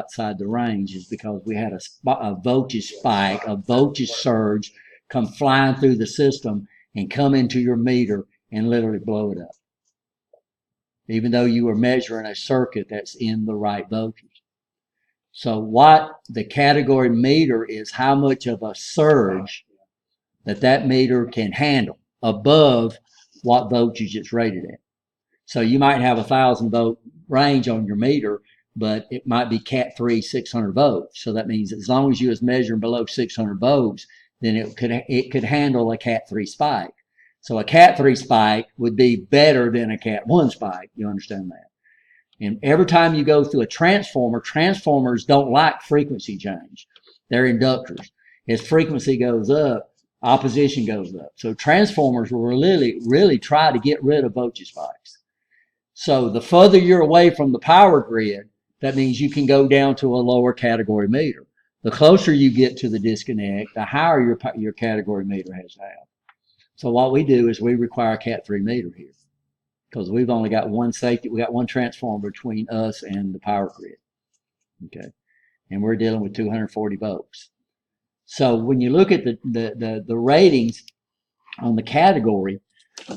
outside the range is because we had a voltage spike, a voltage surge come flying through the system and come into your meter and literally blow it up, even though you were measuring a circuit that's in the right voltage. So what the category meter is how much of a surge that meter can handle above what voltage it's rated at. So you might have 1,000-volt range on your meter, but it might be Cat 3 600 volts. So that means as long as you was measuring below 600 volts, then it could handle a Cat 3 spike. So a Cat 3 spike would be better than a Cat 1 spike. You understand that? And every time you go through a transformer, transformers don't like frequency change. They're inductors. As frequency goes up, opposition goes up. So transformers will really try to get rid of voltage spikes. So the further you're away from the power grid, that means you can go down to a lower category meter. The closer you get to the disconnect, the higher your category meter has to have. So what we do is we require a Cat 3 meter here because we've only got one safety. We got one transformer between us and the power grid. Okay. And we're dealing with 240 volts. So when you look at the ratings on the category,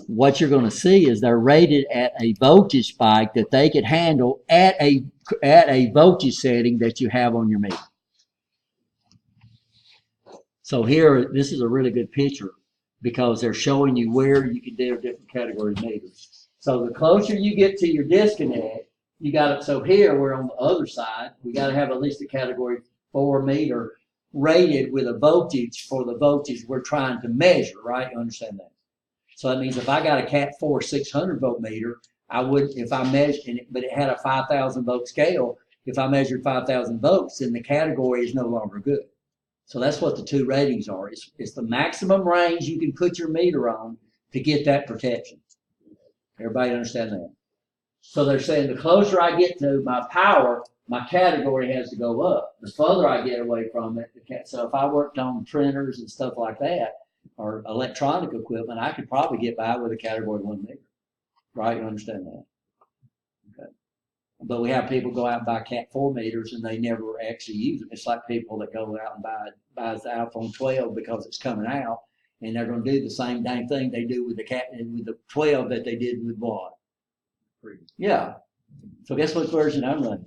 what you're going to see is they're rated at a voltage spike that they could handle at a voltage setting that you have on your meter. So here, this is a really good picture because they're showing you where you can do different category meters. So the closer you get to your disconnect, you got it. So here we're on the other side. We got to have at least a category 4 meter rated with a voltage for the voltage we're trying to measure, right? You understand that? So that means if I got a Cat 4 600 volt meter, I would, if I measured it, but it had a 5,000 volt scale, if I measured 5,000 volts, then the category is no longer good. So that's what the two ratings are. It's the maximum range you can put your meter on to get that protection. Everybody understand that? So they're saying the closer I get to my power, my category has to go up. The further I get away from it, so if I worked on printers and stuff like that, or electronic equipment, I could probably get by with a category 1 meter. Right? You understand that? Okay. But we have people go out and buy Cat 4 meters and they never actually use them. It's like people that go out and buy the iPhone 12 because it's coming out, and they're going to do the same dang thing they do with the 12 that they did with what? Yeah. So guess what version I'm running?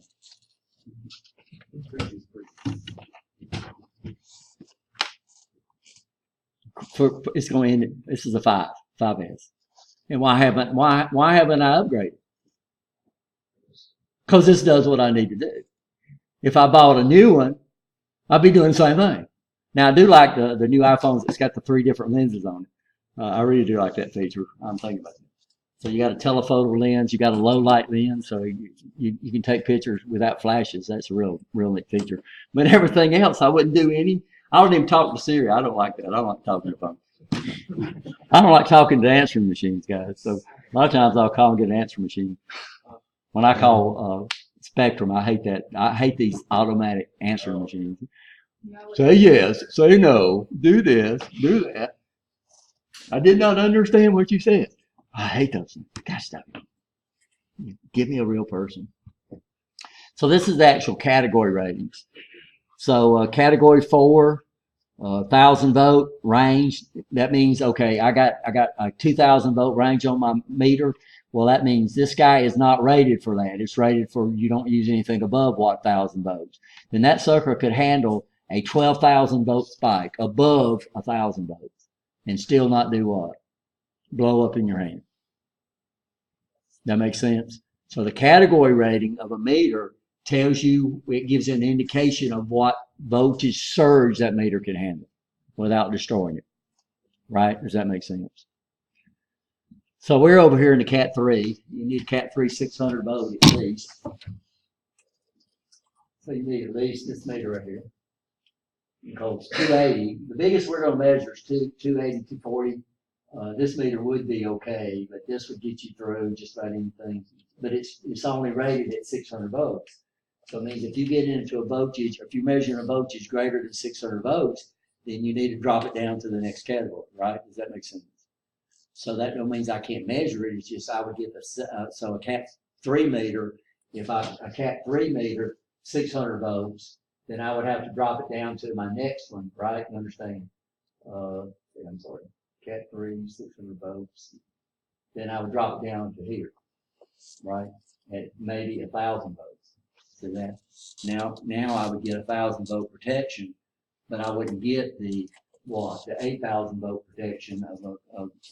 It's going to end. This is a 5S. And why haven't I upgraded? Because this does what I need to do. If I bought a new one, I'd be doing the same thing. Now I do like the new iPhones that's got the 3 different lenses on it. I really do like that feature. I'm thinking about it. So you got a telephoto lens, you got a low light lens, so you can take pictures without flashes. That's a real neat feature. But everything else, I wouldn't do any. I don't even talk to Siri. I don't like that. I don't like talking to phone. I don't like talking to answering machines, guys. So a lot of times I'll call and get an answering machine. When I call Spectrum, I hate that. I hate these automatic answering machines. Say yes, say no, do this, do that. I did not understand what you said. I hate those things. Gosh, stop. Give me a real person. So this is the actual category ratings. So category 4, 1,000 volt range. That means, okay, I got a 2,000 volt range on my meter. Well, that means this guy is not rated for that. It's rated for you don't use anything above 1,000 volts. Then that sucker could handle a 12,000 volt spike above 1,000 volts and still not do what? Blow up in your hand. That makes sense? So the category rating of a meter tells you, it gives you an indication of what voltage surge that meter can handle without destroying it. Right? Does that make sense? So we're over here in the Cat 3. You need Cat 3 600 volt at least. So you need at least this meter right here. Because 280, the biggest we're going to measure is 280, 240. This meter would be okay, but this would get you through just about anything. But it's only rated at 600 volts. So it means if you get into a voltage, or if you're measuring a voltage greater than 600 volts, then you need to drop it down to the next category, right? Does that make sense? So that don't means I can't measure it. It's just I would get so a Cat 3 meter. If a Cat 3 meter 600 volts, then I would have to drop it down to my next one, right? You understand? I'm sorry, Cat 3, 600 volts. Then I would drop it down to here, right? At maybe 1,000 volts. So that now I would get 1,000 volt protection, but I wouldn't get the 8,000 volt protection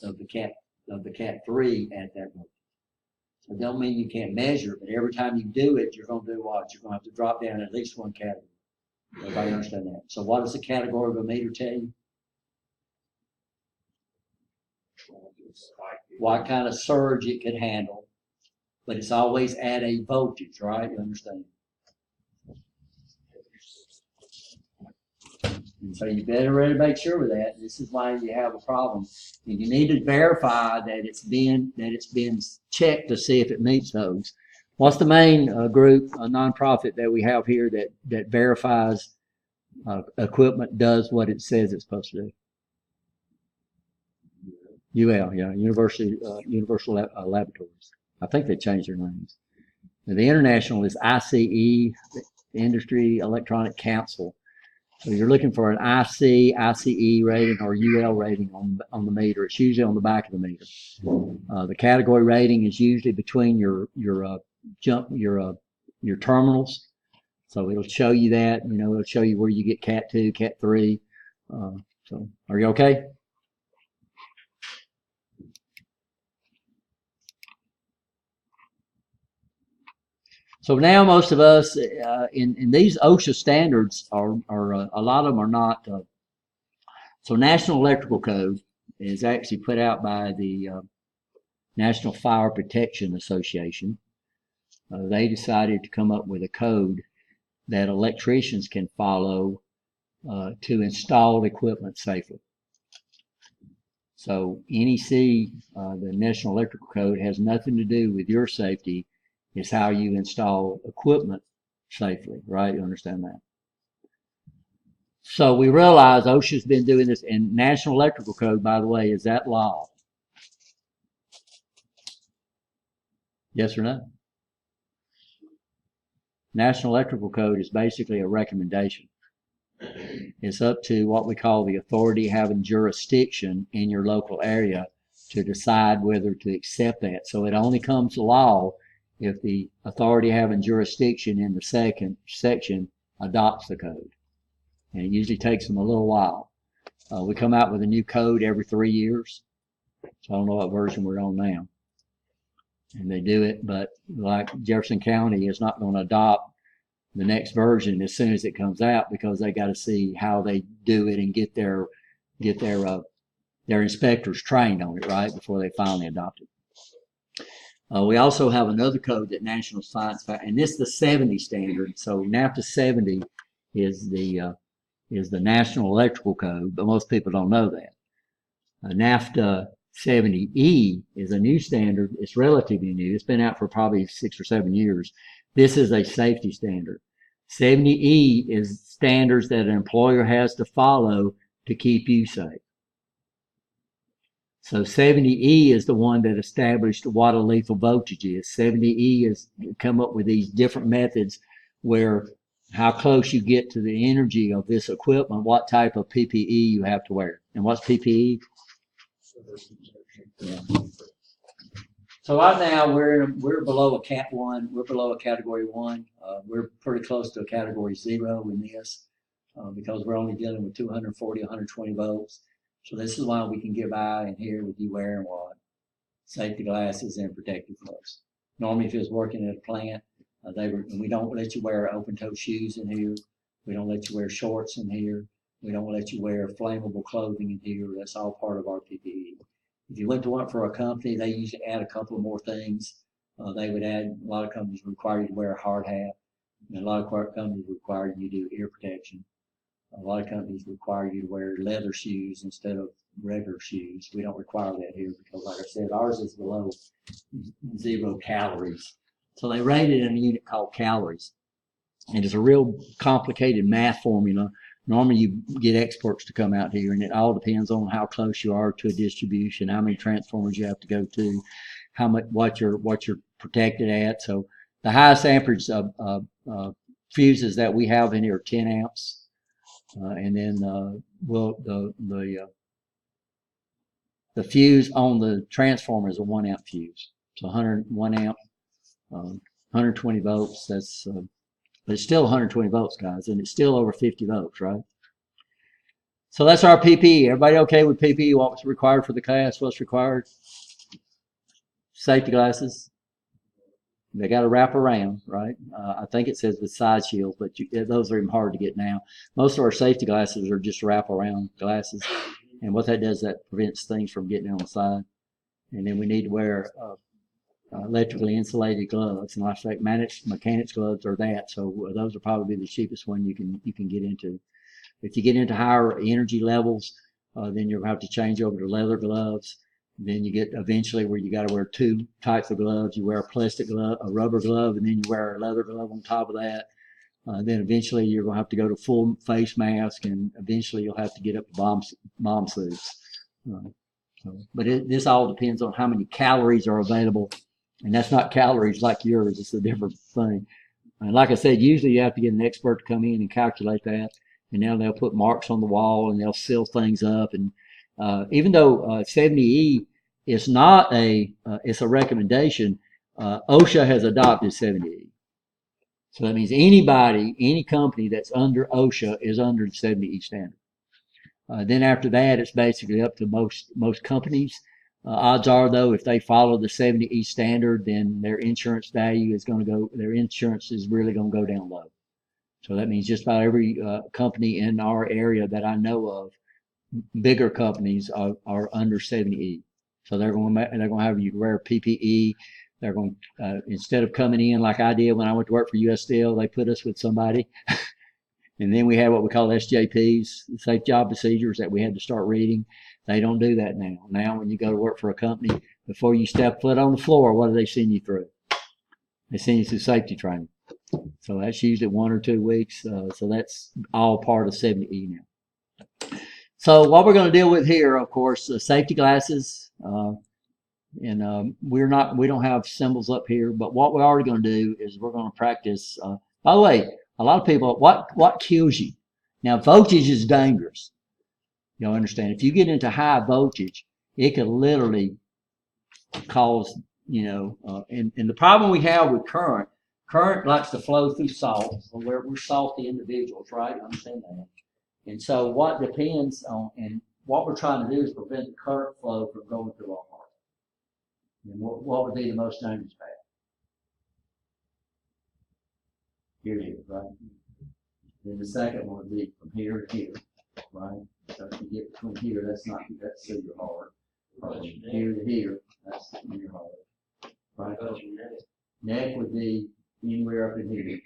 of the Cat 3 at that voltage. It don't mean you can't measure, but every time you do it, you're going to do what? You're going to have to drop down at least one category. Everybody understand that? So what does the category of a meter tell you? What kind of surge it could handle, but it's always at a voltage, right? You understand? And so you better really make sure of that. This is why you have a problem. And you need to verify that it's been checked to see if it meets those. What's the main group, a nonprofit that we have here that verifies equipment does what it says it's supposed to do? UL, yeah, Universal Laboratories. I think they changed their names. Now, the international is ICE, the Industry Electronic Council. So you're looking for an IC, ICE rating, or UL rating on the meter. It's usually on the back of the meter. The category rating is usually between your terminals. So it'll show you that. It'll show you where you get Cat 2, Cat 3. So are you okay? So now most of us in these OSHA standards are a lot of them are not. So National Electrical Code is actually put out by the National Fire Protection Association. They decided to come up with a code that electricians can follow to install equipment safely. So NEC, the National Electrical Code, has nothing to do with your safety. It's how you install equipment safely, right? You understand that? So we realize OSHA's been doing this, and National Electrical Code, by the way, is that law? Yes or no? National Electrical Code is basically a recommendation. It's up to what we call the authority having jurisdiction in your local area to decide whether to accept that. So it only comes to law if the authority having jurisdiction in the second section adopts the code. And it usually takes them a little while. We come out with a new code every 3 years. So I don't know what version we're on now. And they do it, but like Jefferson County is not going to adopt the next version as soon as it comes out because they got to see how they do it and get their inspectors trained on it, right, before they finally adopt it. We also have another code that National Science, and this is the 70 standard. So NAFTA 70 is the National Electrical Code, but most people don't know that. NAFTA 70E is a new standard. It's relatively new. It's been out for probably 6 or 7 years. This is a safety standard. 70E is standards that an employer has to follow to keep you safe. So 70E is the one that established what a lethal voltage is. 70E has come up with these different methods where how close you get to the energy of this equipment, what type of PPE you have to wear. And what's PPE? Yeah. So right now we're below a Cat 1. We're below a Category 1. We're pretty close to a Category 0 in this because we're only dealing with 240, 120 volts. So this is why we can get by in here with you wearing what? Safety glasses and protective gloves. Normally, if it was working at a plant, we don't let you wear open-toe shoes in here. We don't let you wear shorts in here. We don't let you wear flammable clothing in here. That's all part of our PPE. If you went to work for a company, they usually add a couple of more things. They would add, a lot of companies require you to wear a hard hat. And a lot of companies require you to do ear protection. A lot of companies require you to wear leather shoes instead of regular shoes. We don't require that here because, like I said, ours is below 0 calories. So they rate it in a unit called calories. And it's a real complicated math formula. Normally you get experts to come out here, and it all depends on how close you are to a distribution, how many transformers you have to go to, how much what you're protected at. So the highest amperage fuses that we have in here are 10 amps. And then the fuse on the transformer is a 1 amp fuse. So 101 amp, 120 volts. But it's still 120 volts, guys, and it's still over 50 volts, right? So that's our PPE. Everybody okay with PPE? What's required for the class? What's required? Safety glasses. They got to wrap around, right? I think it says with side shields, but those are even hard to get now. Most of our safety glasses are just wrap around glasses. And what that does, that prevents things from getting on the side. And then we need to wear electrically insulated gloves. And like I say, mechanics gloves are that. So those are probably the cheapest one you can get into. If you get into higher energy levels, then you'll have to change over to leather gloves. Then you get eventually where you got to wear 2 types of gloves. You wear a plastic glove, a rubber glove, and then you wear a leather glove on top of that. Then eventually you're going to have to go to full face mask, and eventually you'll have to get up to bomb suits. But this all depends on how many calories are available, and that's not calories like yours. It's a different thing. And like I said, usually you have to get an expert to come in and calculate that, and now they'll put marks on the wall and they'll seal things up. And even though 70E is not it's a recommendation, OSHA has adopted 70E. So that means any company that's under OSHA is under the 70E standard. Then after that, it's basically up to most companies. Odds are, though, if they follow the 70E standard, then their insurance value is going to go, their insurance is really going to go down low. So that means just about every company in our area that I know of, bigger companies are under 70E. So they're going to have you wear PPE. They're going instead of coming in like I did when I went to work for US Steel, they put us with somebody. And then we had what we call SJPs, safe job procedures, that we had to start reading. They don't do that now. Now when you go to work for a company, before you step foot on the floor, what do they send you through? They send you through safety training. So that's usually 1 or 2 weeks. So that's all part of 70E now. So what we're going to deal with here, of course, safety glasses. And we don't have symbols up here, but what we're already going to do is we're going to practice. By the way, a lot of people, what kills you? Now, voltage is dangerous. You'll understand. If you get into high voltage, it could literally cause, and the problem we have with current likes to flow through salt. We're salty individuals, right? You understand that? And so what depends on, and what we're trying to do is prevent the current flow from going through our heart. And what would be the most dangerous path? Here it is, right? Then the second one would be from here to here, right? So if you get between here, that's through your heart. From here to here, that's in your heart. Right? Neck would be anywhere up in here.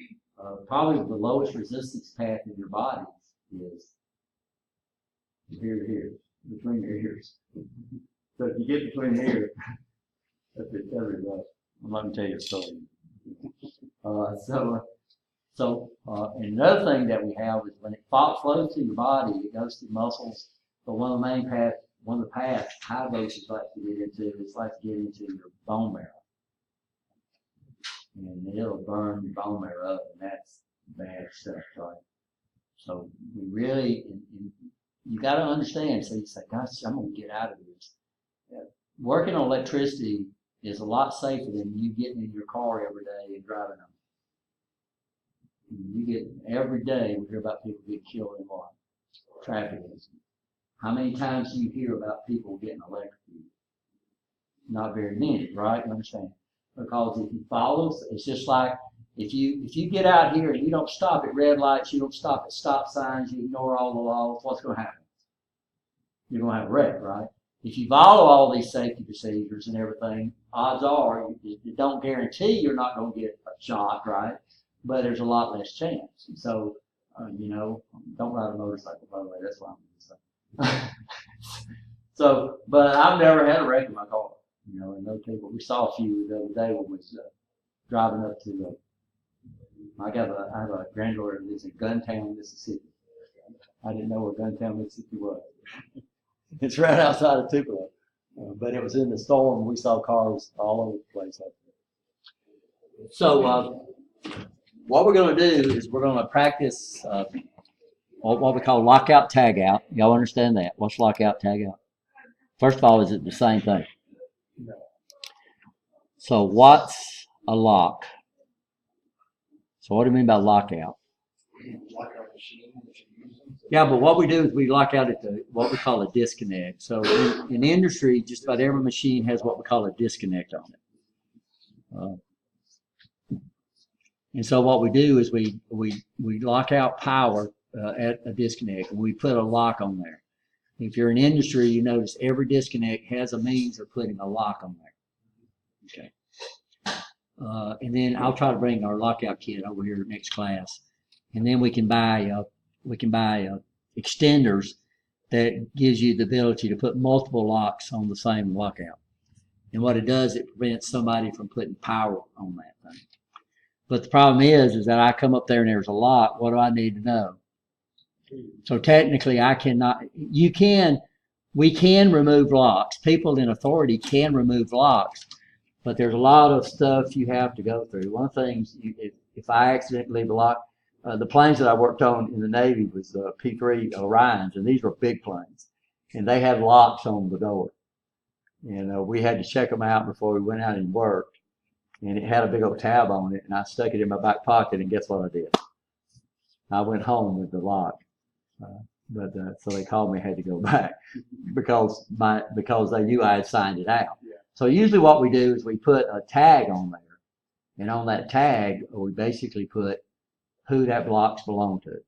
Probably the lowest resistance path in your body is from here to here, between your ears. So if you get between here, that's it, everybody. I'm not going to tell you a story. And another thing that we have is when it flows through your body, it goes through muscles. But one of the paths high voltage like to get into is like to get into your bone marrow. And it'll burn your bone marrow up, and that's bad stuff, right? So we really, you got to understand. So you say, gosh, I'm going to get out of this. Working on electricity is a lot safer than you getting in your car every day and driving them. Every day we hear about people get killed in what? Traffic accidents. How many times do you hear about people getting electrocuted? Not very many, right? You understand? Because if you follow, it's just like if you get out here and you don't stop at red lights, you don't stop at stop signs, you ignore all the laws, what's going to happen? You're going to have a wreck, right? If you follow all these safety procedures and everything, odds are you don't guarantee you're not going to get shot, right? But there's a lot less chance. And so, don't ride a motorcycle, by the way. That's what I'm going to say. So, but I've never had a wreck in my car. And those people, we saw a few the other day when we was driving up to I have a granddaughter that lives in Guntown, Mississippi. I didn't know where Guntown, Mississippi was. It's right outside of Tupelo. But it was in the storm. We saw cars all over the place up there. So, what we're going to do is we're going to practice what we call lockout tagout. Y'all understand that? What's lockout tagout? First of all, is it the same thing? So what's a lock? So what do you mean by lockout? Yeah, but what we do is we lock out at what we call a disconnect. So in the industry, just about every machine has what we call a disconnect on it. And so what we do is we lock out power at a disconnect, and we put a lock on there. If you're in industry, you notice every disconnect has a means of putting a lock on there. Okay. And then I'll try to bring our lockout kit over here next class, and then we can buy extenders that gives you the ability to put multiple locks on the same lockout. And what it does, it prevents somebody from putting power on that thing. But the problem is that I come up there and there's a lock. What do I need to know? So technically, I cannot. We can remove locks. People in authority can remove locks, but there's a lot of stuff you have to go through. One of the things, if I accidentally leave a lock, the planes that I worked on in the Navy was P-3 Orions, and these were big planes, and they had locks on the door. And we had to check them out before we went out and worked. And it had a big old tab on it, and I stuck it in my back pocket, and guess what I did? I went home with the lock. So they called me, had to go back because they knew I had signed it out. Yeah. So usually what we do is we put a tag on there, and on that tag we basically put who that blocks belong to.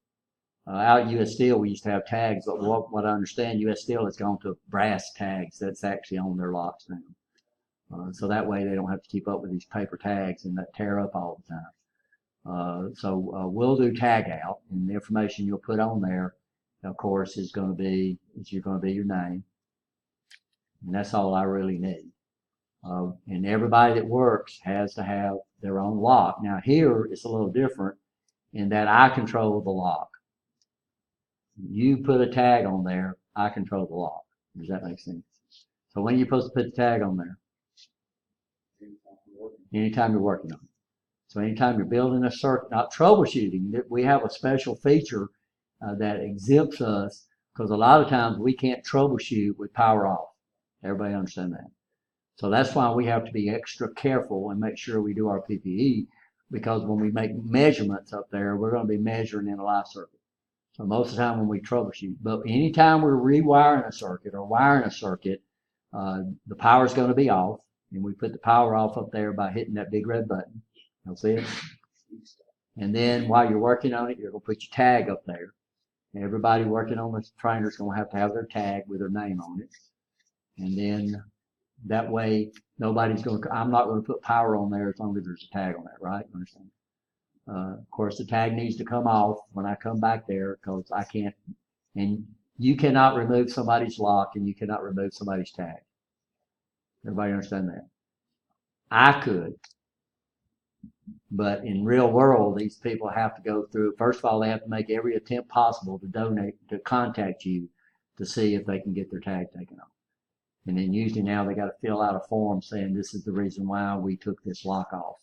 Out at U.S. Steel we used to have tags, but what I understand, U.S. Steel has gone to brass tags that's actually on their locks now. So that way they don't have to keep up with these paper tags and that tear up all the time. So we'll do tag out, and the information you'll put on there, of course, is going to be your name, and that's all I really need. And everybody that works has to have their own lock. Now here it's a little different in that I control the lock. You put a tag on there, I control the lock. Does that make sense? So when are you supposed to put the tag on there? Anytime you're working on it. So anytime you're building a circuit, not troubleshooting, we have a special feature that exempts us, because a lot of times we can't troubleshoot with power off. Everybody understand that? So that's why we have to be extra careful and make sure we do our PPE, because when we make measurements up there, we're going to be measuring in a live circuit. So most of the time when we troubleshoot, but anytime we're rewiring a circuit or wiring a circuit, the power is going to be off, and we put the power off up there by hitting that big red button. You'll see it. And then while you're working on it, you're going to put your tag up there. Everybody working on this trainer is going to have their tag with their name on it. And then that way, I'm not going to put power on there as long as there's a tag on that, right? Understand? Of course, the tag needs to come off when I come back there, because I can't, and you cannot remove somebody's lock and you cannot remove somebody's tag. Everybody understand that? I could. But in real world, these people have to go through, first of all, they have to make every attempt possible to contact you to see if they can get their tag taken off. And then usually now they got to fill out a form saying this is the reason why we took this lock off.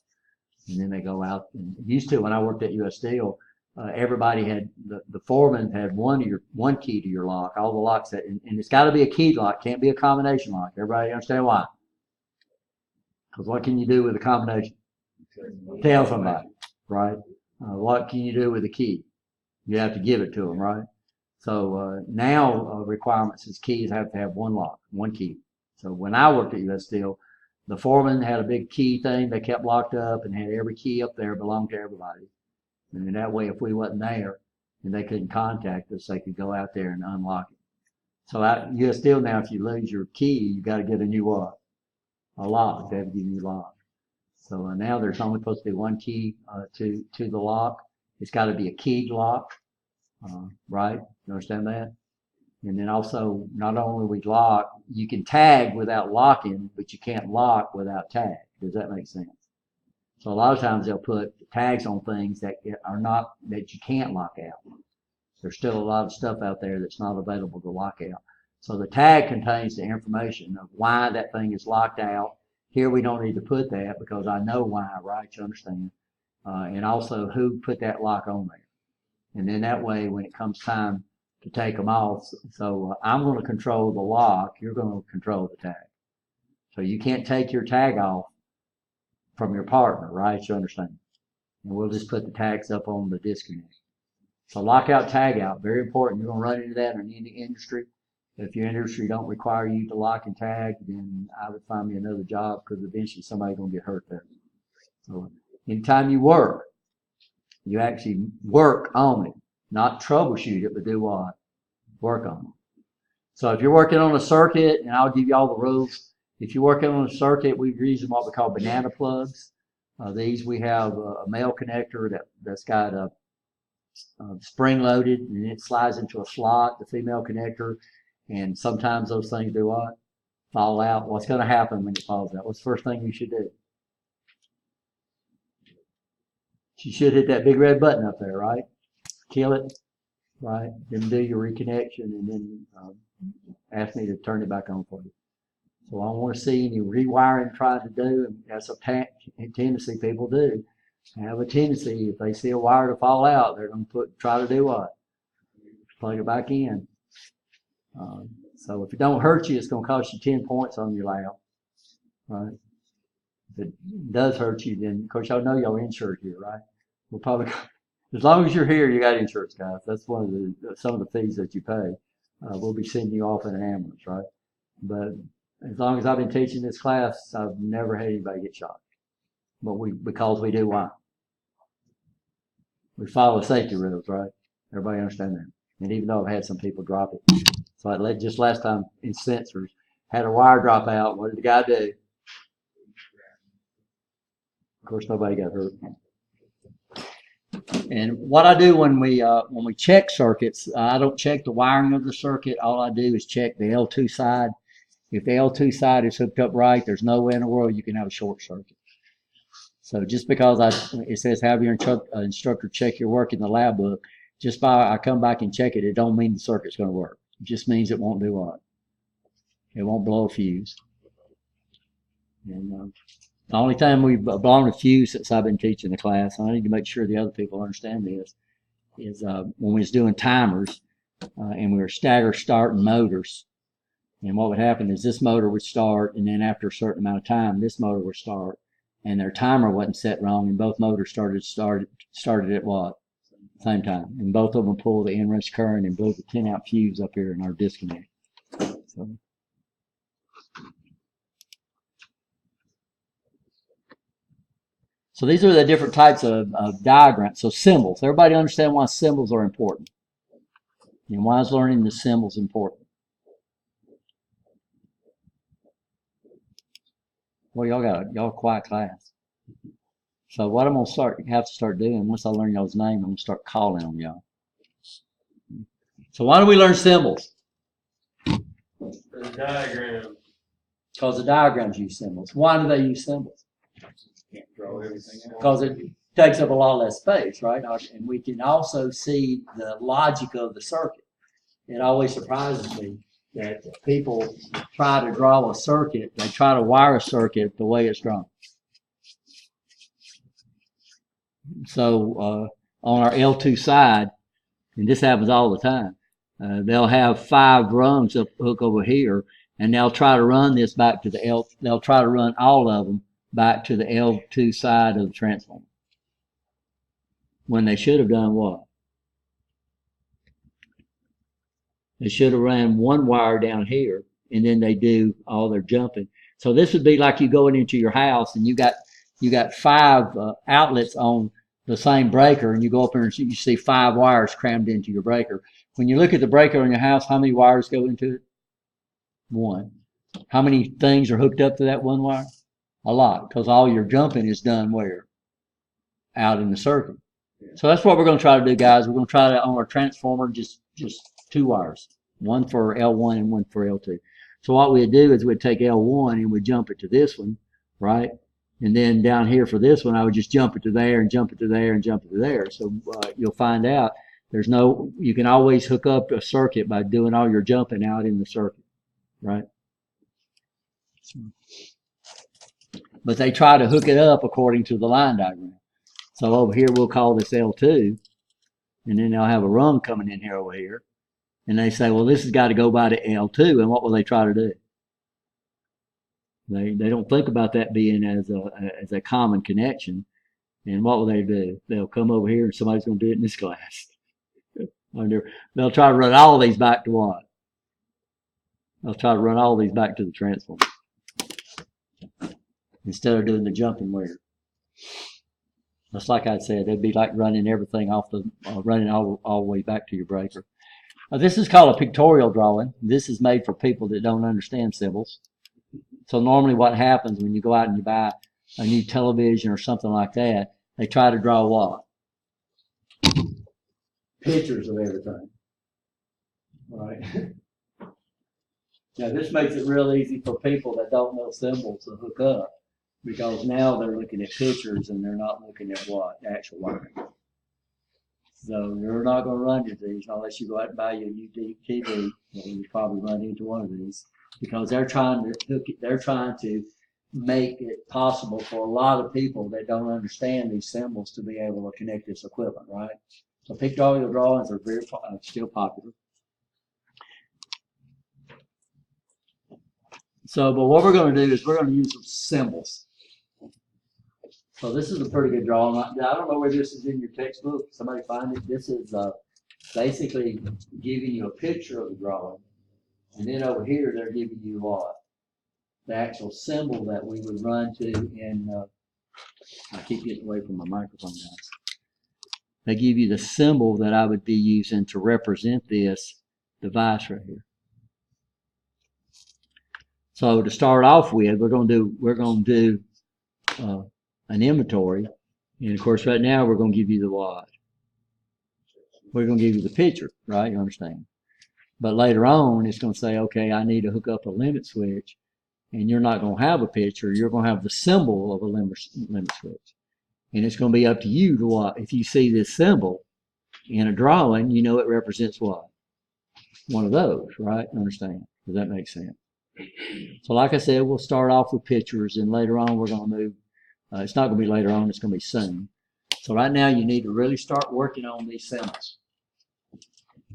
And then they go out, and used to, when I worked at U.S. Steel, everybody had, the foreman had one key to your lock, all the locks and it's got to be a key lock, can't be a combination lock. Everybody understand why? Because what can you do with a combination? Tell somebody, right? What can you do with a key? You have to give it to them, right? So now requirements is keys have to have one lock, one key. So when I worked at U.S. Steel, the foreman had a big key thing they kept locked up and had every key up there belonged to everybody. And that way, if we wasn't there and they couldn't contact us, they could go out there and unlock it. So at U.S. Steel now, if you lose your key, you got to get a new lock. A lock, they have to give you a new lock. So now there's only supposed to be one key to the lock. It's got to be a keyed lock, right? You understand that? And then also, not only we lock, you can tag without locking, but you can't lock without tag. Does that make sense? So a lot of times they'll put tags on things that you can't lock out. There's still a lot of stuff out there that's not available to lock out. So the tag contains the information of why that thing is locked out. Here we don't need to put that because I know why, right? You understand? and also who put that lock on there. And then that way, when it comes time to take them off, so I'm going to control the lock, you're going to control the tag. So you can't take your tag off from your partner, right? You understand? And we'll just put the tags up on the disconnect. So lockout, tag out, very important. You're going to run into that in any industry. If your industry don't require you to lock and tag, then I would find me another job, because eventually somebody's going to get hurt there. So anytime you work, you actually work on it, not troubleshoot it, but do what? Work on it. So if you're working on a circuit, and I'll give you all the rules. If you're working on a circuit, we're using what we call banana plugs. These, we have a male connector that's got a spring loaded, and it slides into a slot, the female connector, and sometimes those things do what? Fall out. What's going to happen when it falls out? What's the first thing you should do? You should hit that big red button up there, right? Kill it, right? Then do your reconnection, and then ask me to turn it back on for you. So I don't want to see any rewiring trying to do, and that's a tendency people do. They have a tendency, if they see a wire to fall out, they're going to try to do what? Plug it back in. So if it don't hurt you, it's going to cost you 10 points on your lab, right? If it does hurt you, then of course y'all know y'all insured here, right? We'll probably, as long as you're here, you got insurance, guys. That's one of some of the fees that you pay. We'll be sending you off in an ambulance, right? But as long as I've been teaching this class, I've never had anybody get shot. But because we do why? We follow safety rules, right? Everybody understand that? And even though I've had some people drop it. So I just last time in sensors, had a wire drop out. What did the guy do? Of course, nobody got hurt. And what I do when we check circuits, I don't check the wiring of the circuit. All I do is check the L2 side. If the L2 side is hooked up right, there's no way in the world you can have a short circuit. So just because it says have your instructor check your work in the lab book, just by I come back and check it, it don't mean the circuit's going to work. It just means it won't do what? It won't blow a fuse. And the only time we've blown a fuse since I've been teaching the class, and I need to make sure the other people understand this, is when we was doing timers and we were stagger starting motors. And what would happen is this motor would start, and then after a certain amount of time, this motor would start, and their timer wasn't set wrong, and both motors started at what? Same time. And both of them pulled the inrush current and blew the 10-amp fuse up here in our disconnect. So these are the different types of diagrams. So symbols. Everybody understand why symbols are important? And why is learning the symbols important? Well, y'all got y'all quiet class. So what I'm gonna have to start doing once I learn y'all's name, I'm gonna start calling on y'all. So why do we learn symbols? The diagram. Because the diagrams use symbols. Why do they use symbols? Can't draw everything out. Because it takes up a lot less space, right? And we can also see the logic of the circuit. It always surprises me that people try to draw a circuit, they try to wire a circuit the way it's drawn. So on our L2 side, and this happens all the time, they'll have 5 rungs hook over here, and they'll try to run this back to the they'll try to run all of them back to the L2 side of the transformer. When they should have done what? They should have ran one wire down here, and then they do all their jumping. So this would be like you going into your house, and you got 5 outlets on the same breaker, and you go up there and you see 5 wires crammed into your breaker. When you look at the breaker in your house, how many wires go into it? 1. How many things are hooked up to that 1 wire? A lot, because all your jumping is done where? Out in the circuit. So that's what we're going to try to do, guys. We're going to try to, on our transformer, just 2 wires, one for L1 and one for L2. So what we'd do is we'd take L1 and we'd jump it to this one, right? And then down here for this one, I would just jump it to there and jump it to there and jump it to there. So you'll find out you can always hook up a circuit by doing all your jumping out in the circuit, right? But they try to hook it up according to the line diagram. So over here, we'll call this L2, and then they'll have a rung coming in here over here. And they say, well, this has got to go by to L2, and what will they try to do? They don't think about that being as a common connection. And what will they do? They'll come over here and somebody's going to do it in this class. They'll try to run all these back to what? They'll try to run all these back to the transformer instead of doing the jumping wire. Just like I said, they'd be like running everything off running all the way back to your breaker. This is called a pictorial drawing. This is made for people that don't understand symbols. So normally what happens when you go out and you buy a new television or something like that, they try to draw what? Pictures of everything. Right? Now this makes it real easy for people that don't know symbols to hook up, because now they're looking at pictures and they're not looking at what? The actual wiring. So you're not going to run into these unless you go out and buy you a new TV. You probably run into one of these, because they're trying to hook it, they're trying to make it possible for a lot of people that don't understand these symbols to be able to connect this equipment, right? So pictorial drawings are very still popular. So, but what we're going to do is we're going to use some symbols. So this is a pretty good drawing. I don't know where this is in your textbook. Somebody find it. This is basically giving you a picture of the drawing. And then over here, they're giving you what? The actual symbol that we would run to in, I keep getting away from my microphone, guys. They give you the symbol that I would be using to represent this device right here. So to start off with, we're going to do an inventory, and of course right now we're going to give you the what? We're going to give you the picture, right? You understand? But later on, it's going to say, okay, I need to hook up a limit switch, and you're not going to have a picture. You're going to have the symbol of a limit switch, and it's going to be up to you to what? If you see this symbol in a drawing, you know it represents what? One of those, right? Understand? Does that make sense? So like I said, we'll start off with pictures, and later on we're going to move. It's not going to be later on, it's going to be soon. So right now you need to really start working on these symbols,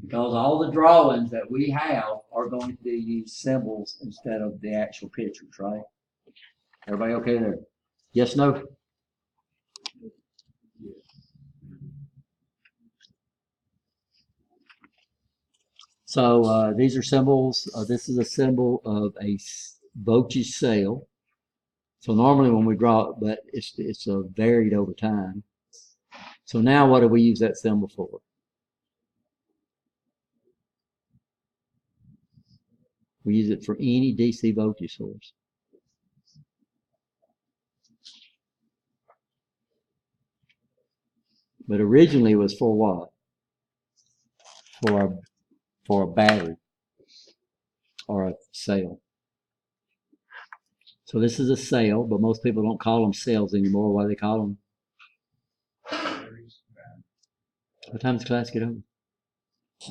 because all the drawings that we have are going to use symbols instead of the actual pictures, right? Everybody okay there? Yes, no? So these are symbols. This is a symbol of a voltage cell. So normally when we draw it, but it's varied over time. So now what do we use that symbol for? We use it for any DC voltage source. But originally it was for what? For a battery or a cell. So this is a cell, but most people don't call them cells anymore. Why do they call them? What time does class get over?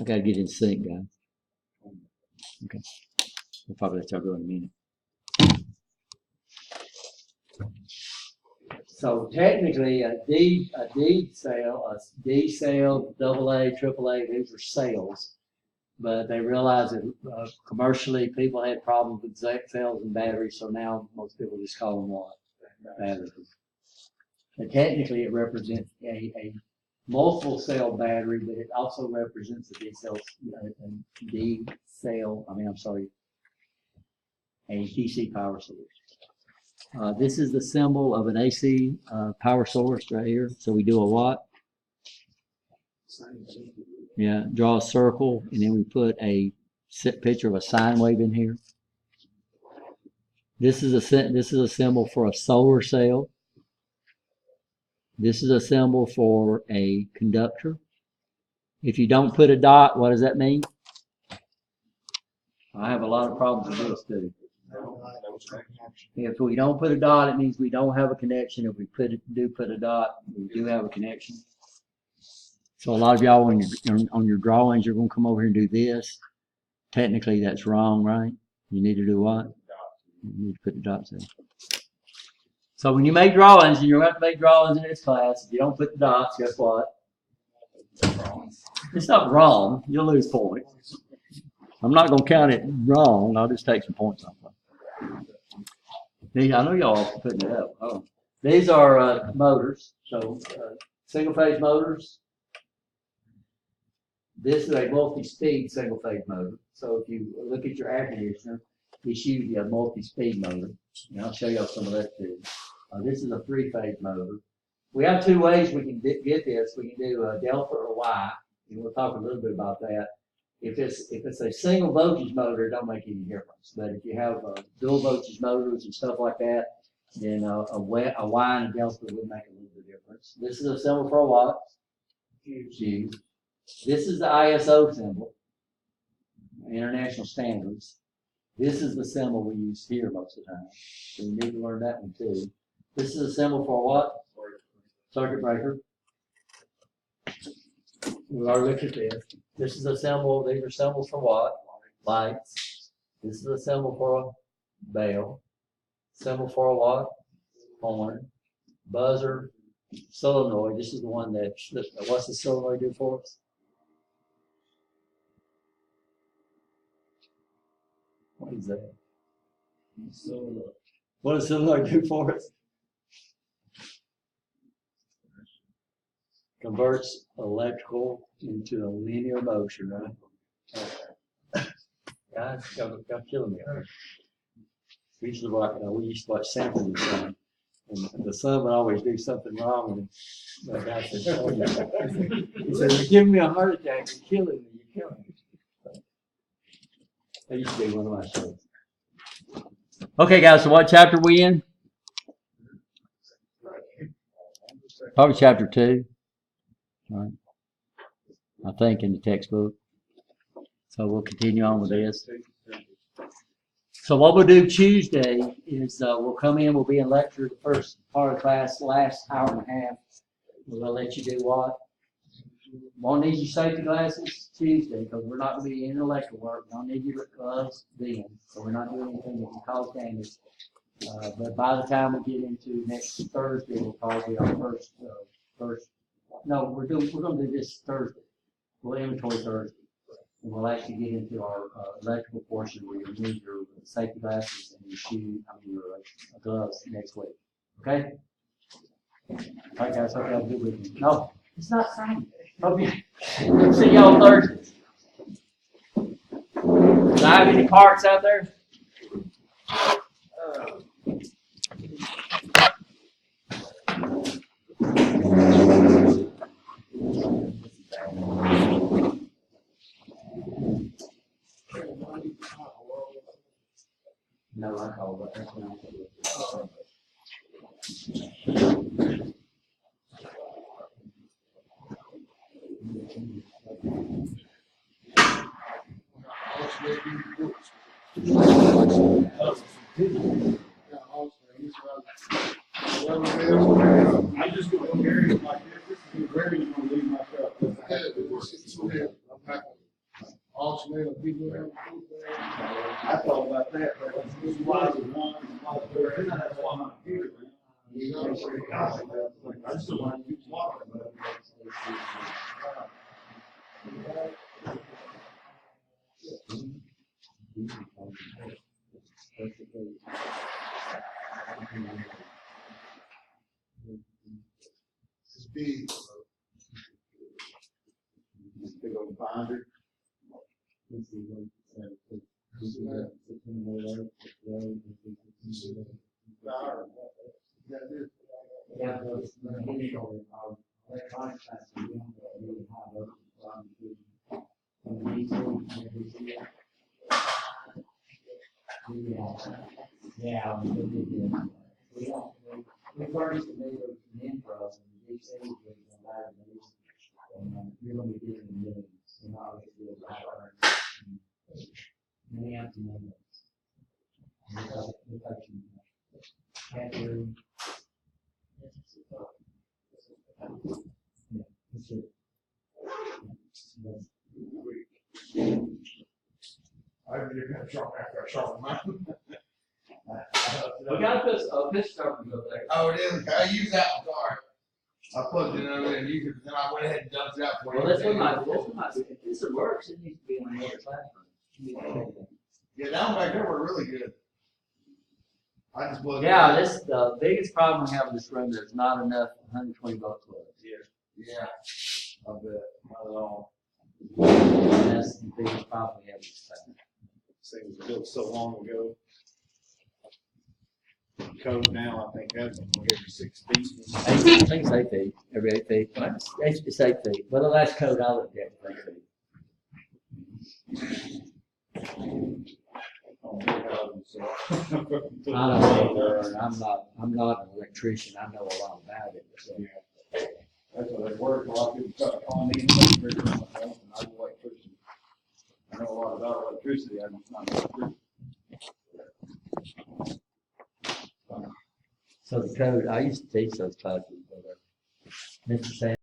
I gotta get in sync, guys. Okay. We'll probably let y'all go in a minute. So technically, a D cell, AA, AAA, these are cells. But they realized that commercially people had problems with cells and batteries, so now most people just call them what? Batteries. But technically, it represents a multiple cell battery, but it also represents a DC power source. This is the symbol of an AC power source right here. So we do a what? Yeah, draw a circle, and then we put a picture of a sine wave in here. This is a symbol for a solar cell. This is a symbol for a conductor. If you don't put a dot, what does that mean? I have a lot of problems with this too. If we don't put a dot, it means we don't have a connection. If we do put a dot, we do have a connection. So a lot of y'all on your drawings, you're going to come over here and do this. Technically, that's wrong, right? You need to do what? You need to put the dots in. So when you make drawings, and you're going to have to make drawings in this class, if you don't put the dots, guess what? It's not wrong. You'll lose points. I'm not going to count it wrong. I'll just take some points off of it. I know y'all putting it up. Oh. These are motors. So single-phase motors. This is a multi-speed single-phase motor. So if you look at your air conditioner, it's usually a multi-speed motor. And I'll show y'all some of that too. This is a three-phase motor. We have two ways we can get this. We can do a delta or Y, and we'll talk a little bit about that. If it's a single voltage motor, it don't make any difference. But if you have dual voltage motors and stuff like that, then a Y and a delta would make a little bit of difference. This is a symbol for a watt. Huge. This is the ISO symbol, International Standards. This is the symbol we use here most of the time. So you need to learn that one too. This is a symbol for what? Circuit breaker. We already looked at this. This is a symbol. These are symbols for what? Lights. This is a symbol for a bell. Symbol for a what? Horn. Buzzer. Solenoid. This is the one that, what's the solenoid do for us? What is that? Solenoid. What does solenoid do for us? Converts electrical into a linear motion, right? Guys, y'all killing me. We used to watch Sanford and Son, and the son would always do something wrong, and the guy said, "Oh, yeah." He said, "You're giving me a heart attack. You're killing me. You're killing me." That used to be one of my shows. Okay, guys. So what chapter are we in? Probably chapter 2. Right. I think in the textbook. So we'll continue on with this. So what we'll do Tuesday is we'll come in, we'll be in lecture the first part of the class, last hour and a half. We'll let you do what? Won't need your safety glasses Tuesday because we're not going to be in electrical work. Don't need your gloves then. So we're not doing anything that can cause damage. But by the time we get into next Thursday, we'll probably be our first. No, we're going to do this Thursday. We'll inventory Thursday. And we'll actually get into our electrical portion where you need your safety glasses and your gloves next week. Okay? All right, guys. Hope you have a good weekend. No, it's not Friday. Hope you see y'all Thursday. Do I have any cards out there? No, I called it. That's what I I'm just going to carry it like this. This is where you're going to leave my truck. I thought about that, but this is why the one, that's why I'm here, man. I just don't want to keep walking, but. It's big. Big old binder. Yeah, those electronic classes, we don't really have those. Yeah, we've already submitted an intro and these things with the live news. And you're going to be getting millions. You're not going to do it right. Many empty numbers. Catherine. Yeah, that's it. I didn't have a shot after I shot him. We got a pitch starter up there. Oh, it is, I use that one, sorry. I plugged it in over there and used it, but then I went ahead and dumped it out for you. Well, that's what my, if this works, it needs to be in the other classroom. Yeah, that one back there were really good. I just plugged it in. Yeah, this, the biggest problem we have in this room, there's not enough 120 volt plugs. Yeah, I bet, not at all. And that's the biggest problem we have in this class. This thing was built so long ago. Code now, I think that's every 6 feet. I think it's 8 feet, every 8 feet. It's 8 feet. Well, the last code I looked at was 8 feet. I don't know, and I'm not an electrician, I know a lot about it. So. That's what they work, a lot of people cut on me, and I'm an electrician. I know a lot about electricity, I'm just not an electrician. So the code, I used to teach those classes, but Mr. Sam